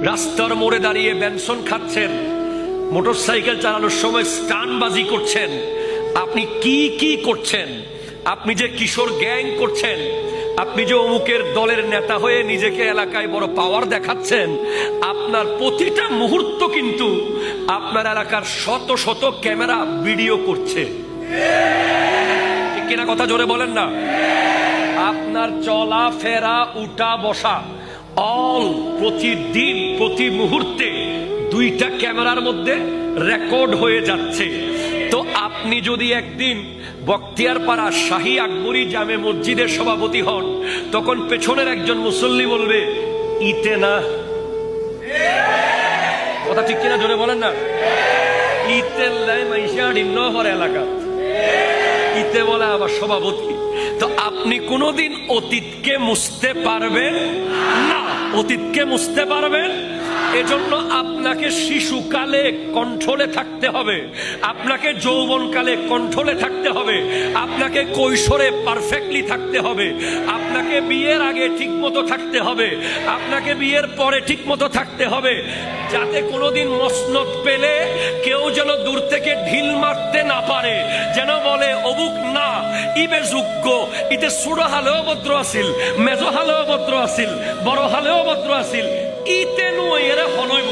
রাস্তার মোড়ে দাঁড়িয়ে বেনসন খাচ্ছেন, মোটরসাইকেল চালানোর সময় স্টানবাজি করছেন, আপনি কি কি করছেন, আপনি যে কিশোর গ্যাং করছেন, আপনি যে অমুকের দলের নেতা হয়ে নিজেকে এলাকায় বড় পাওয়ার দেখাচ্ছেন, আপনার প্রতিটা মুহূর্ত কিন্তু আপনার এলাকার শত শত ক্যামেরা ভিডিও করছে। ঠিক কিনা কথা জোরে বলেন না? আপনার চলা ফেরা উঠা বসা অল প্রতিদিন প্রতি মুহূর্তে দুইটা ক্যামেরার মধ্যে রেকর্ড হয়ে যাচ্ছে। তো আপনি যদি একদিন বখতিয়ারপাড়া শাহী আকবরী জামে মসজিদের সভাপতি হন, তখন পেছনের একজন মুসল্লি বলবে ইতে না। কথা ঠিক কিনা জোরে বলেন না? ইতে এলাকা ইতে বলে আবার সভাপতি। তো আপনি কোনোদিন অতীতকে মুছতে পারবেন না, অতীতকে মুছতে পারবেন। এজন্য আপনাকে শিশুকালে কন্ট্রোলে থাকতে হবে, আপনাকে যৌবনকালে কন্ট্রোলে থাকতে হবে, আপনাকে কৈশোরে পারফেক্টলি থাকতে হবে, আপনাকে বিয়ের আগে ঠিক মতো থাকতে হবে, আপনাকে বিয়ের পরে ঠিক মতো থাকতে হবে, যাতে কোনোদিন মসনদ পেলে কেউ যেন দূর থেকে ঢিল মারতে না পারে, যেন বলে অবুক না ইবে যোগ্য, ইতে ছোট হালেও ভদ্র আছিল, মেজো হালেও ভদ্র আছিল, বড় হালেও ভদ্র আছিল, ইতে নয় এরা হনইব।